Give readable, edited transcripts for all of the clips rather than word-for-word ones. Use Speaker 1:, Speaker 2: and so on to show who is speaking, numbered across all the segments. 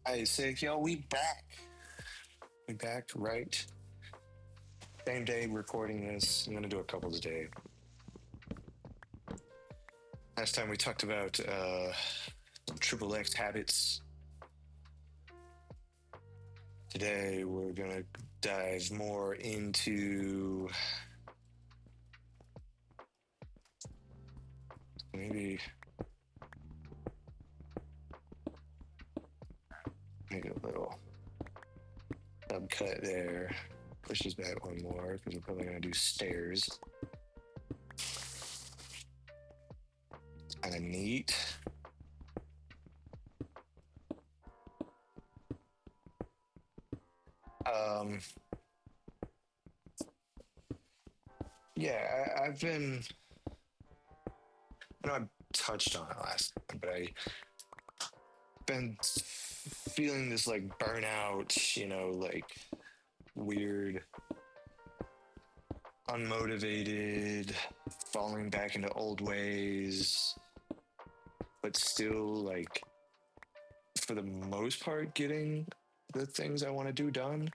Speaker 1: I say, yo, we back. We back, right? Same day recording this. I'm gonna do a couple today. Last time we talked about some triple X habits. Today we're gonna dive more into maybe make a little subcut there. Push this back one more because we're probably gonna do stairs. Kind of neat. Um, yeah, I've been. I know I touched on it last time, but I've been feeling this like burnout, like weird, unmotivated, falling back into old ways, but still like for the most part getting the things I want to do done.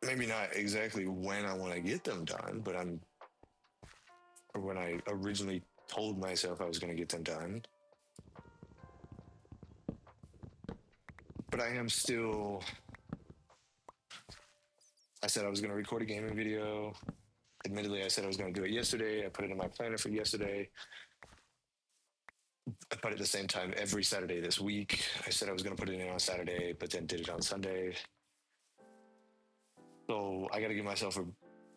Speaker 1: Maybe not exactly when I want to get them done, but or when I originally told myself I was going to get them done. But I am still, I said I was going to record a gaming video. Admittedly, I said I was going to do it yesterday. I put it in my planner for yesterday. I put it at the same time every Saturday this week. I said I was going to put it in on Saturday, but then did it on Sunday. So I got to give myself a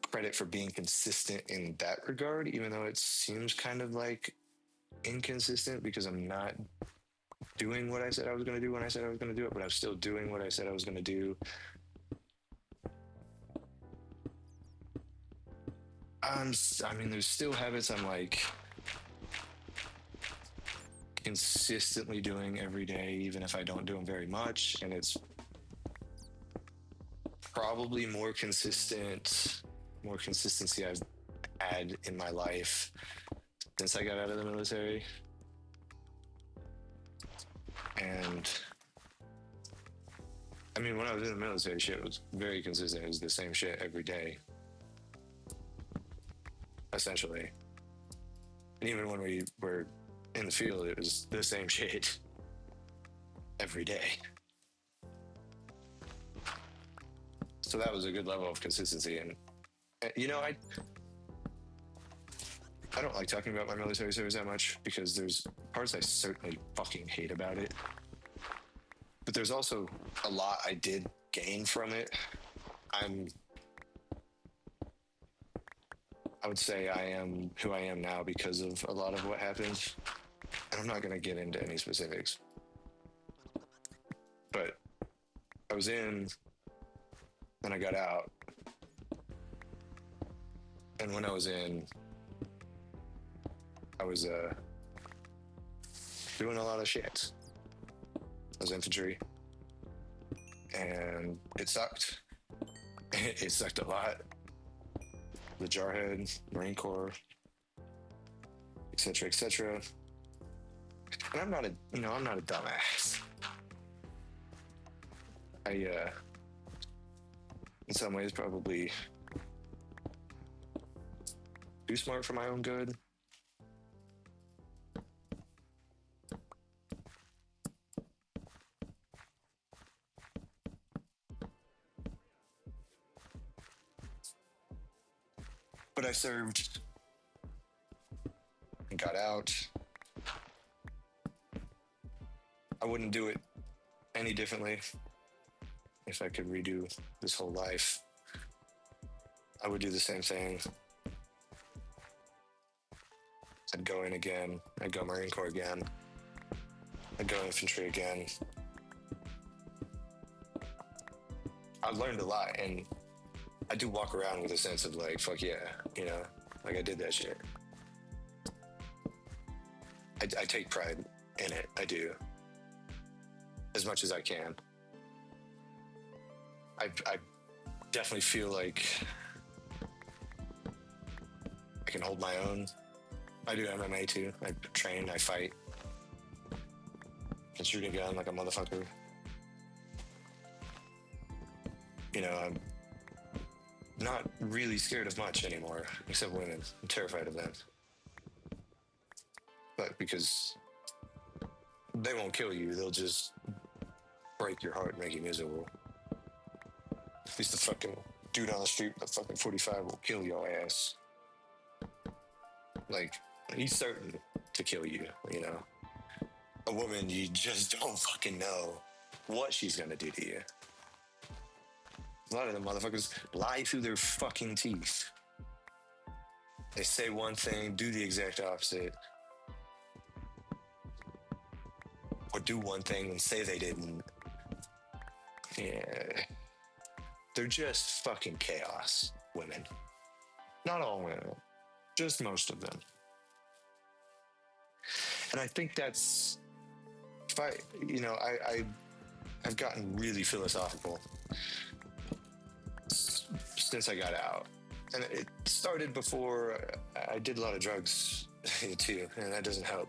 Speaker 1: credit for being consistent in that regard, even though it seems kind of like inconsistent because I'm not doing what I said I was going to do when I said I was going to do it, but I'm still doing what I said I was going to do. I mean, there's still habits I'm like consistently doing every day, even if I don't do them very much. And it's probably more consistency I've had in my life since I got out of the military. And I mean, when I was in the military, shit was very consistent. It was the same shit every day, essentially. And even when we were in the field, it was the same shit every day. So that was a good level of consistency. And I don't like talking about my military service that much because there's parts I certainly fucking hate about it. But there's also a lot I did gain from it. I would say I am who I am now because of a lot of what happened. And I'm not going to get into any specifics. But I was in, then I got out. And when I was in, I was doing a lot of shit. I was infantry. And it sucked. It sucked a lot. The Jarhead, Marine Corps, etc., etc. And I'm not a dumbass. I, in some ways, probably too smart for my own good. But I served and got out. I wouldn't do it any differently. If I could redo this whole life, I would do the same thing. I'd go in again. I'd go Marine Corps again. I'd go infantry again. I learned a lot, and I do walk around with a sense of like, fuck yeah, like I did that shit. I take pride in it. I do. As much as I can. I definitely feel like I can hold my own. I do MMA too. I train, I fight. can shoot a gun like a motherfucker. I'm not really scared of much anymore, except women. I'm terrified of them. But because they won't kill you, they'll just break your heart and make you miserable. At least the fucking dude on the street with a fucking 45 will kill your ass. Like, he's certain to kill you, you know? A woman, you just don't fucking know what she's gonna do to you. A lot of them motherfuckers lie through their fucking teeth. They say one thing, do the exact opposite, or do one thing and say they didn't. Yeah. They're just fucking chaos, women. Not all women, just most of them. And I think that's, if I, I've gotten really philosophical since I got out. And it started before I did a lot of drugs too, and that doesn't help.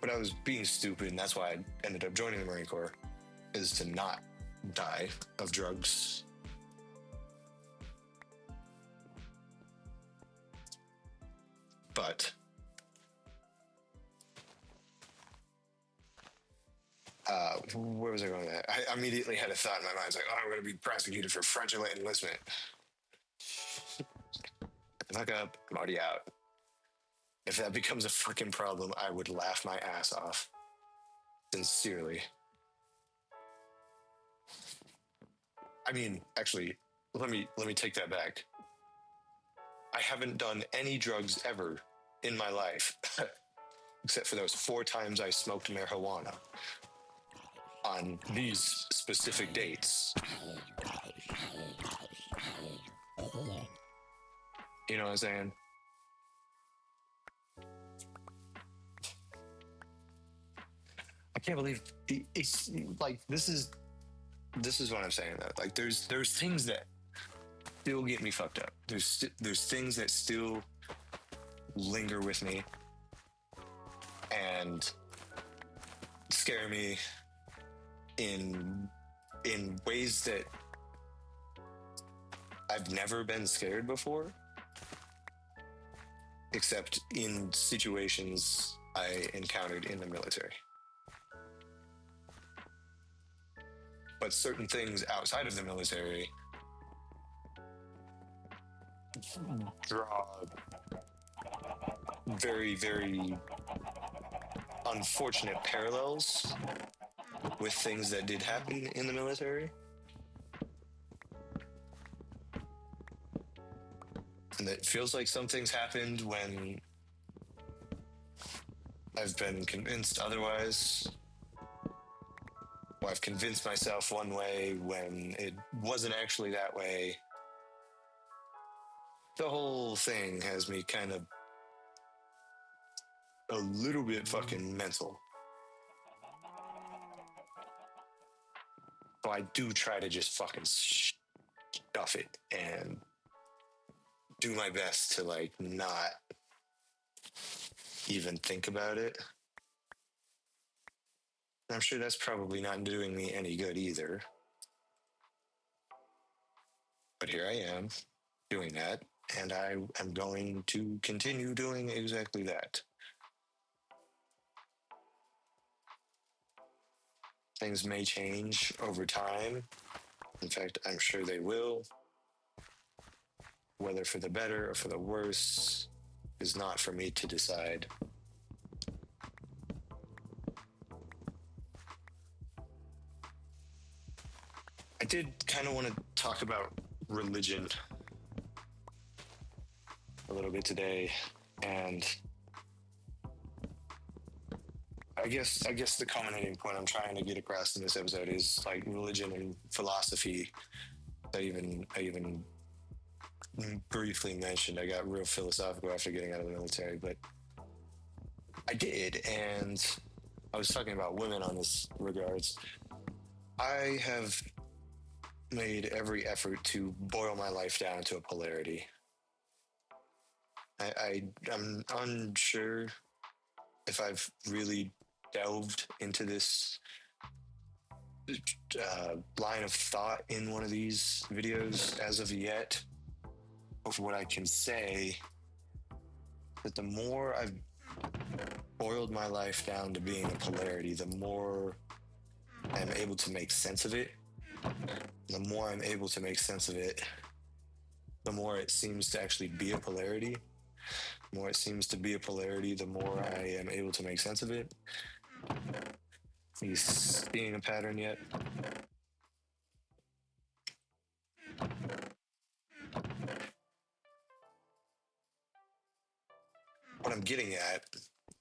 Speaker 1: But I was being stupid, and that's why I ended up joining the Marine Corps, is to not die of drugs. But where was I going with that? I immediately had a thought in my mind. It's like, oh, I'm going to be prosecuted for fraudulent enlistment. Fuck up, I'm already out. If that becomes a fucking problem, I would laugh my ass off. Sincerely. I mean, actually, let me take that back. I haven't done any drugs ever in my life, except for those 4 times I smoked marijuana on these specific dates. You know what I'm saying? I can't believe it's like this is what I'm saying though. Like there's things that still get me fucked up. There's things that still linger with me and scare me in ways that I've never been scared before, except in situations I encountered in the military. But certain things outside of the military draw very, very unfortunate parallels with things that did happen in the military. And it feels like some things happened when I've been convinced otherwise. Or I've convinced myself one way when it wasn't actually that way. The whole thing has me kind of a little bit fucking mental. So I do try to just fucking stuff it and do my best to like not even think about it. I'm sure that's probably not doing me any good either. But here I am doing that, and I am going to continue doing exactly that. Things may change over time. In fact, I'm sure they will. Whether for the better or for the worse is not for me to decide. I did kind of want to talk about religion a little bit today, and I guess the culminating point I'm trying to get across in this episode is like religion and philosophy. I even briefly mentioned I got real philosophical after getting out of the military, but I did, and I was talking about women on this regards. I have made every effort to boil my life down to a polarity. I'm unsure if I've really delved into this line of thought in one of these videos as of yet. Of what I can say, that the more I've boiled my life down to being a polarity, the more I'm able to make sense of it. The more I'm able to make sense of it, the more it seems to actually be a polarity. The more it seems to be a polarity, the more I am able to make sense of it. Are you seeing a pattern yet? What I'm getting at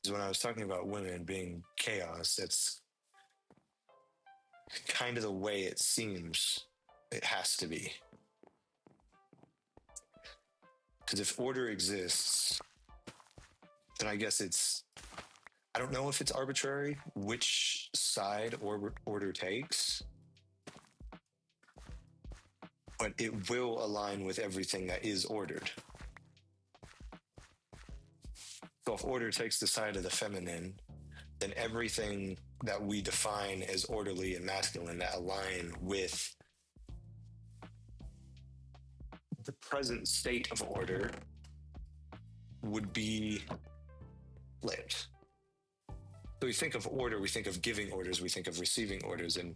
Speaker 1: is when I was talking about women being chaos, that's kind of the way it seems it has to be. Because if order exists, then I guess I don't know if it's arbitrary which side order takes, but it will align with everything that is ordered. So if order takes the side of the feminine, then everything that we define as orderly and masculine that align with the present state of order would be flipped. So we think of order, we think of giving orders, we think of receiving orders, and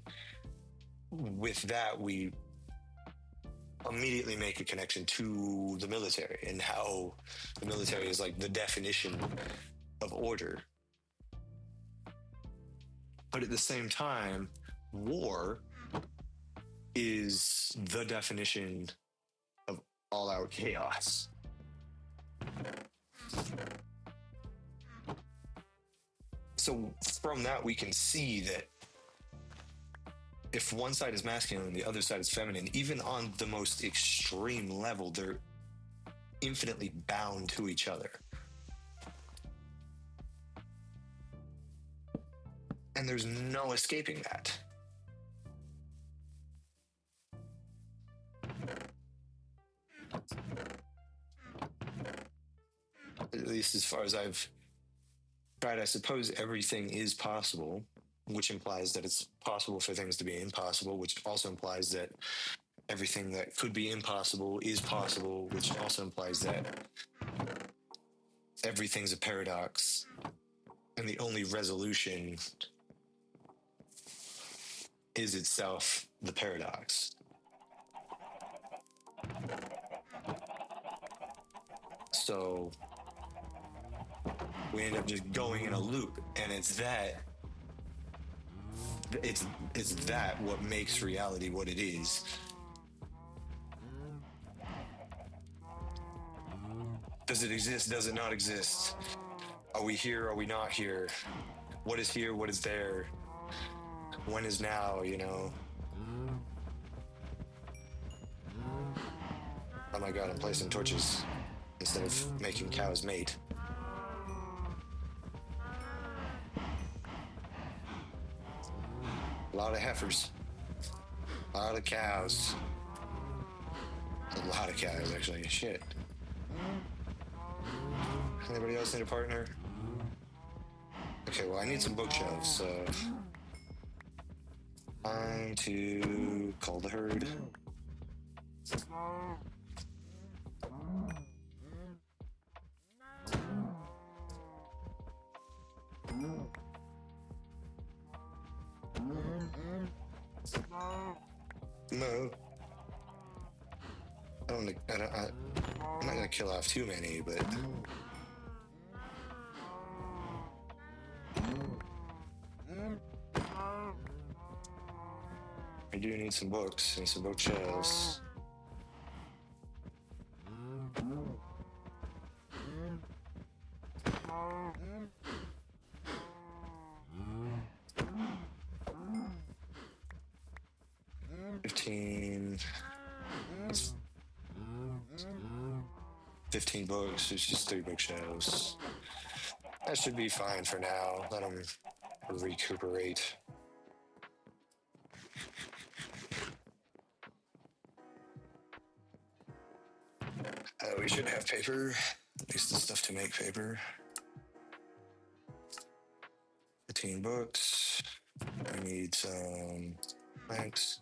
Speaker 1: with that, we immediately make a connection to the military and how the military is like the definition of order. But at the same time, war is the definition of all out chaos. So from that, we can see that if one side is masculine and the other side is feminine, even on the most extreme level, they're infinitely bound to each other. And there's no escaping that. At least as far as I've tried, I suppose everything is possible, which implies that it's possible for things to be impossible, which also implies that everything that could be impossible is possible, which also implies that everything's a paradox. And the only resolution is itself the paradox. So we end up just going in a loop, and it's that what makes reality what it is. Does it exist? Does it not exist? Are we here? Are we not here? What is here? What is there? When is now, you know? Oh my god, I'm placing torches instead of making cows mate. A lot of heifers. A lot of cows. A lot of cows, actually. Shit. Anybody else need a partner? Okay, well, I need some bookshelves, so... Time to call the herd. No. I'm not gonna kill off too many, but... I do need some books and some bookshelves. It's 15 books, it's just 3 bookshelves. That should be fine for now. Let them recuperate. We should have paper, at least the stuff to make paper. 14 books. I need some planks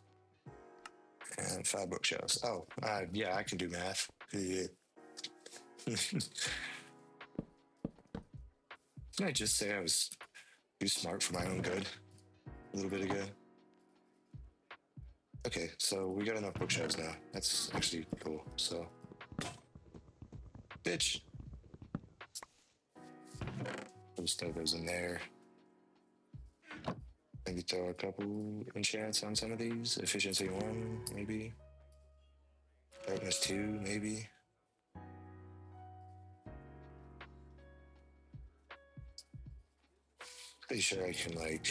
Speaker 1: and 5 bookshelves. Oh, yeah, I can do math. Yeah. Didn't I just say I was too smart for my own good a little bit ago? Okay, so we got enough bookshelves now. That's actually cool. So, bitch. We'll throw those in there. Maybe throw a couple enchants on some of these. Efficiency 1, maybe. Darkness 2, maybe. Pretty sure I can, like,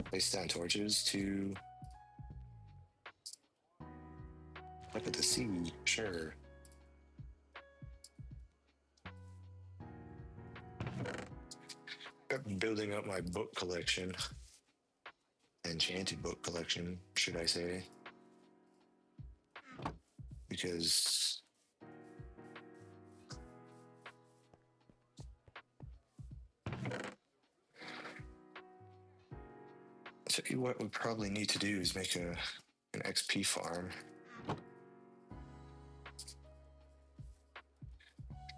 Speaker 1: place down torches to look at the sea. Sure. Building up my book collection. Enchanted book collection, should I say. Because so what we probably need to do is make an XP farm.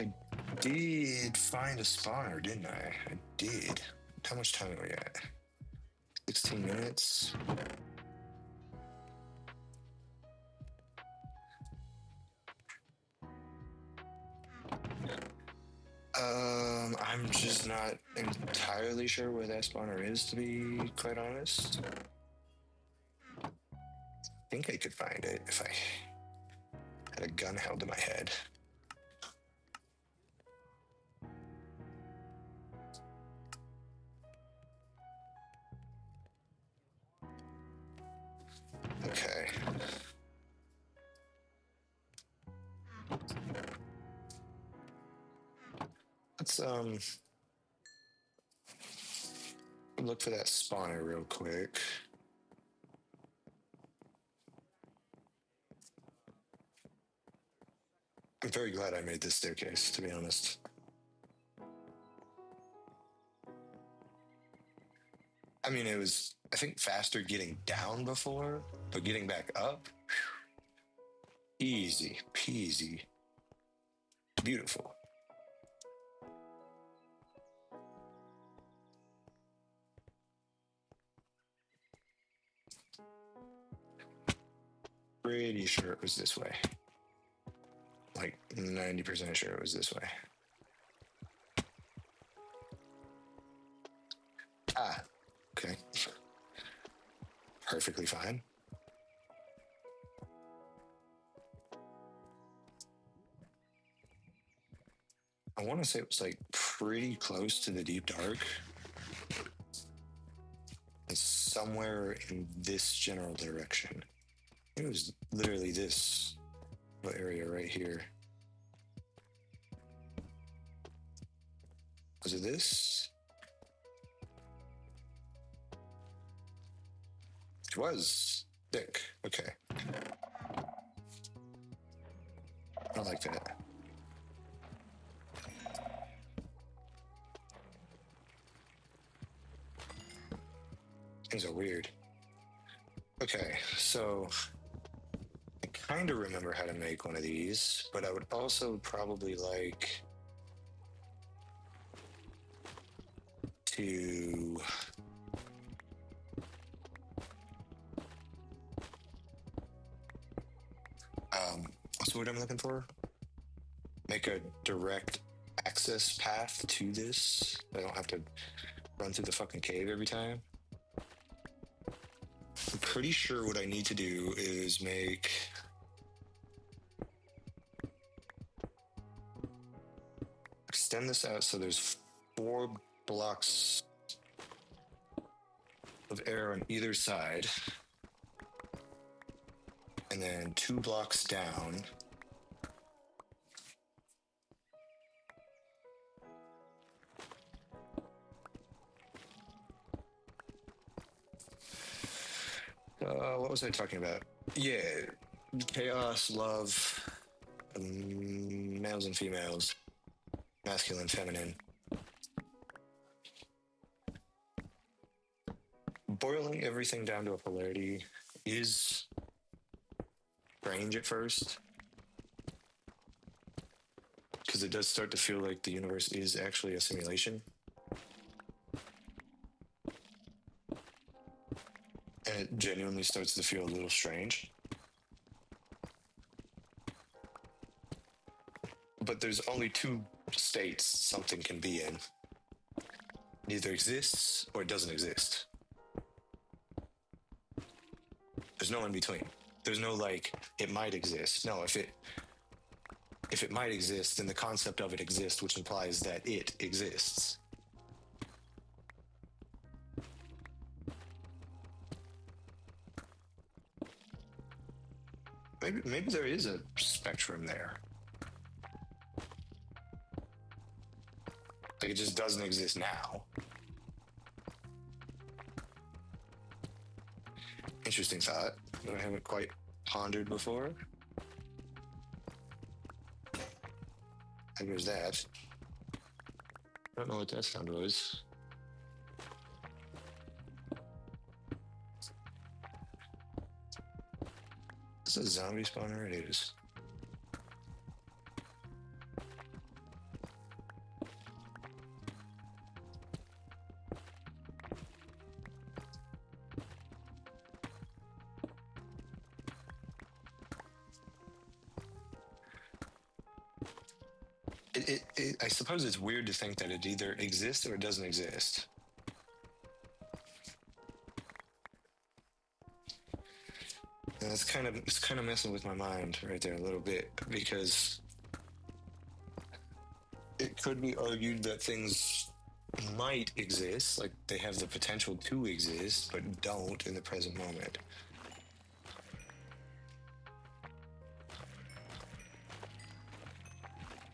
Speaker 1: I did find a spawner, didn't I? I did. How much time are we at? 16 minutes. I'm just not entirely sure where that spawner is, to be quite honest. I think I could find it if I had a gun held to my head. Okay. Let's look for that spawner real quick. I'm very glad I made this staircase, to be honest. I mean, it was, I think, faster getting down before, but getting back up, whew, easy peasy. Beautiful. Pretty sure it was this way. Like 90% sure it was this way. Ah, okay. Perfectly fine. I want to say it was like pretty close to the deep dark. It's somewhere in this general direction. It was literally this area right here. Was it this? It was thick. Okay. I like that. Things are weird. Okay, so I kind of remember how to make one of these, but I would also probably like to what's the word I'm looking for? Make a direct access path to this. I don't have to run through the fucking cave every time. I'm pretty sure what I need to do is make extend this out so there's 4 blocks of air on either side, and then 2 blocks down. What was I talking about? Yeah, chaos, love, males and females, masculine, feminine. boiling everything down to a polarity is strange at first because it does start to feel like the universe is actually a simulation. And it genuinely starts to feel a little strange. But there's only two states something can be in. It either exists or it doesn't exist. There's no in between. There's no like it might exist. No, if it might exist, then the concept of it exists, which implies that it exists. Maybe there is a spectrum there. Like it just doesn't exist now. Interesting thought that I haven't quite pondered before. And there's that. I don't know what that sound was. Is this a zombie spawner? It is. I suppose it's weird to think that it either exists or it doesn't exist. And it's kind of messing with my mind right there a little bit because it could be argued that things might exist, like they have the potential to exist, but don't in the present moment.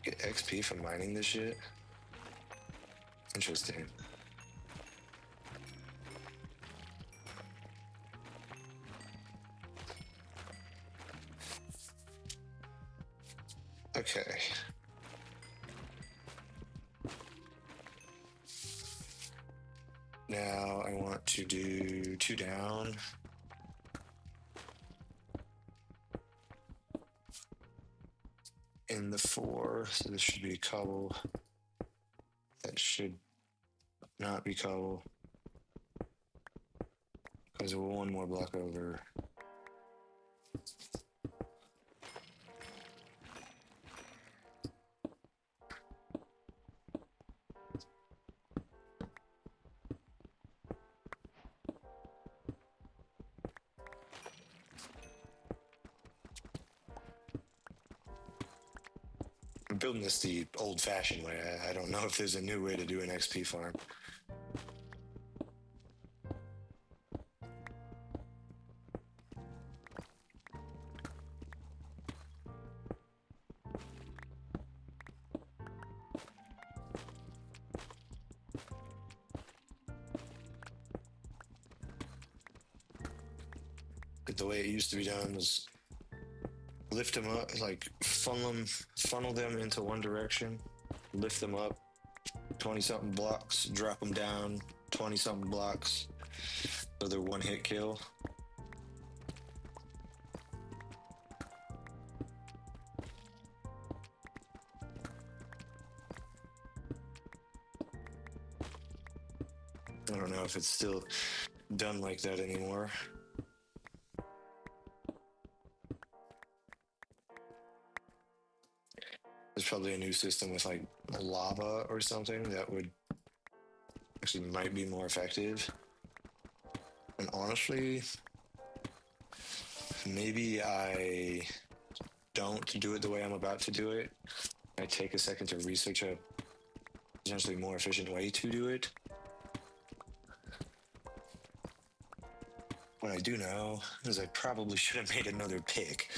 Speaker 1: Get XP from mining this shit? Interesting. Okay. Now I want to do 2 down. In the 4, so this should be cobble. That should not be cobble. Because we're 1 more block over. I'm building this the old-fashioned way. I don't know if there's a new way to do an XP farm. But the way it used to be done was lift them up, like funnel them into one direction, lift them up 20 something blocks, drop them down 20 something blocks, so they're 1-hit kill. I don't know if it's still done like that anymore. There's probably a new system with like lava or something that would actually might be more effective. And honestly, maybe I don't do it the way I'm about to do it. I take a second to research a potentially more efficient way to do it. What I do know is I probably should have made another pick.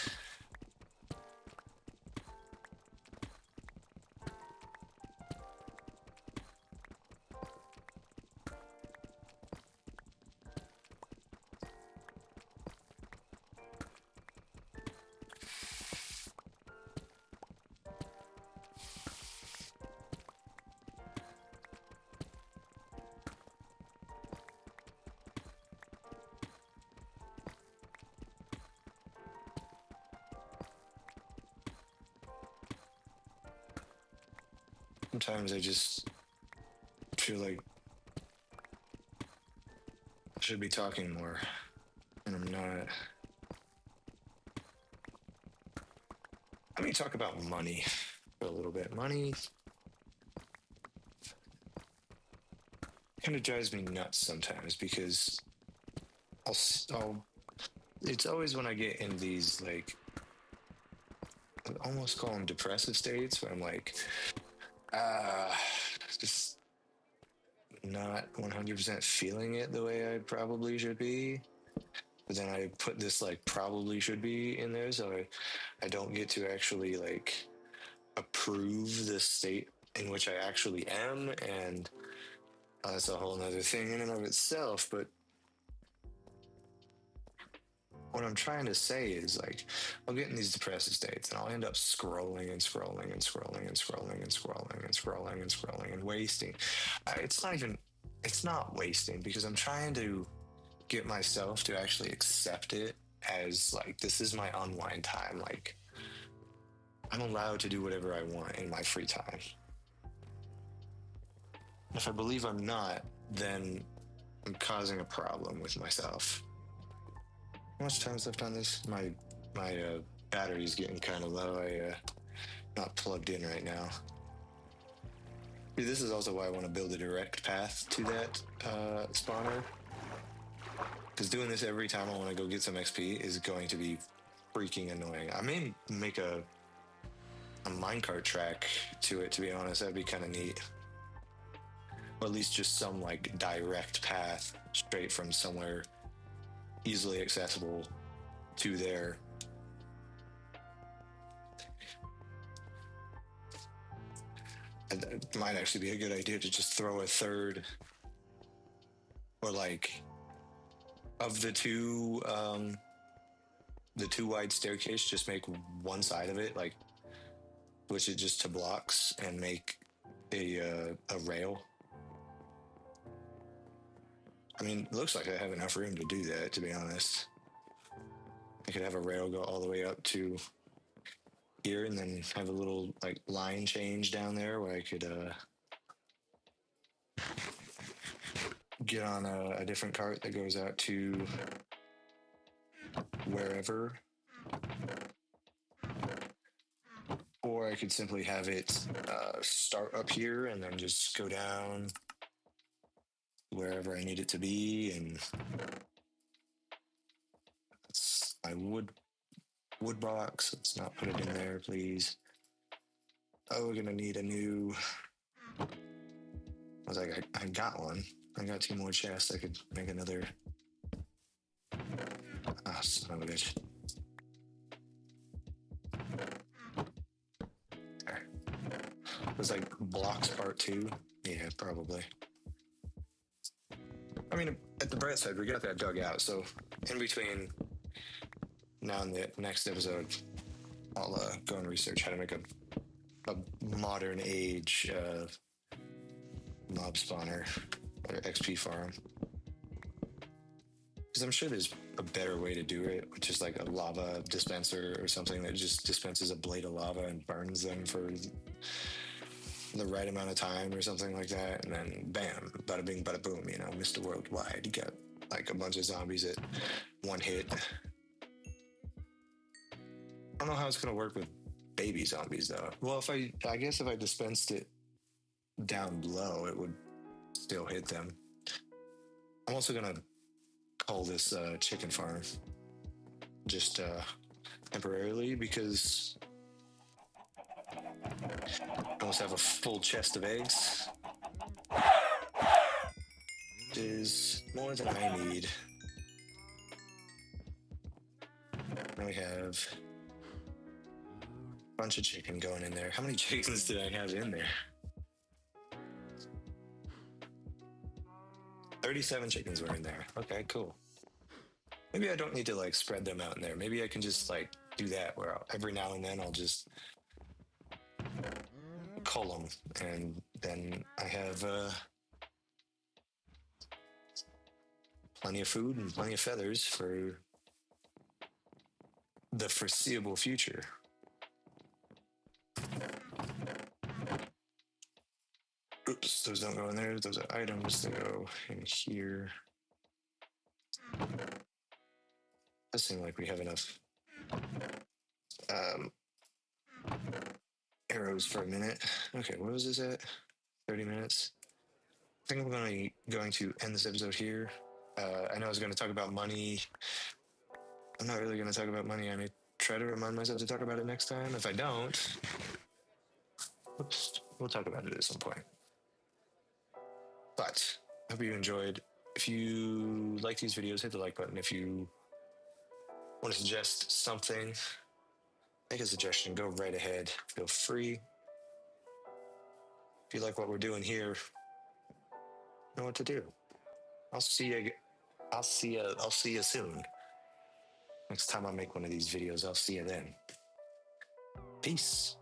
Speaker 1: sometimes I just feel like I should be talking more, and I'm not. Let me talk about money for a little bit. Money kind of drives me nuts sometimes because I'll it's always when I get in these like I almost call them depressive states where I'm like, ah, just not 100% feeling it the way I probably should be. But then I put this like probably should be in there, so I don't get to actually like approve the state in which I actually am, and that's a whole nother thing in and of itself. But what I'm trying to say is like I'll get in these depressive states and I'll end up scrolling and scrolling and scrolling and scrolling and scrolling and scrolling and scrolling and wasting. It's not even it's not wasting because I'm trying to get myself to actually accept it as like this is my unwind time. Like I'm allowed to do whatever I want in my free time. If I believe I'm not, then I'm causing a problem with myself. How much time's left on this? My battery's getting kind of low. I not plugged in right now. See, this is also why I want to build a direct path to that spawner. Because doing this every time I want to go get some XP is going to be freaking annoying. I may make a minecart track to it, to be honest. That'd be kind of neat. Or at least just some like direct path straight from somewhere easily accessible to there. And it might actually be a good idea to just throw a third or like of the two wide staircase, just make one side of it like switch it just to blocks and make a rail. I mean, it looks like I have enough room to do that, to be honest. I could have a rail go all the way up to here and then have a little like line change down there where I could get on a different cart that goes out to wherever. Or I could simply have it start up here and then just go down wherever I need it to be. And that's my wood box. Let's not put it in there, please. Oh, we're gonna need a new. I was like, I got one. I got two more chests. I could make another. Ah, son of a bitch. There. It was like blocks part two. Yeah, probably. I mean, at the bright side, we got that dug out. So in between now and the next episode, I'll go and research how to make a modern age mob spawner or XP farm. Because I'm sure there's a better way to do it, which is like a lava dispenser or something that just dispenses a blade of lava and burns them for the right amount of time or something like that. And then bam, bada bing, bada boom, you know, Mr. Worldwide. You got like a bunch of zombies at one hit. I don't know how it's going to work with baby zombies though. Well, I guess if I dispensed it down below, it would still hit them. I'm also going to call this chicken farm just temporarily because I almost have a full chest of eggs. It is more than I need. Now we have a bunch of chicken going in there. How many chickens did I have in there? 37 chickens were in there. Okay, cool. Maybe I don't need to like spread them out in there. Maybe I can just like do that where every now and then I'll just cull them and then I have plenty of food and plenty of feathers for the foreseeable future. Oops, those don't go in there. Those are items that go in here. Does seem like we have enough um, arrows for a minute. Okay, what was this at? 30 minutes. I think I'm going to end this episode here. I know I was going to talk about money. I'm not really going to talk about money. I may try to remind myself to talk about it next time. If I don't, oops, we'll talk about it at some point. But I hope you enjoyed. If you like these videos, hit the like button. If you want to suggest something, make a suggestion, go right ahead. Feel free. If you like what we're doing here, know what to do. I'll see you. I'll see you soon. Next time I make one of these videos, I'll see you then. Peace.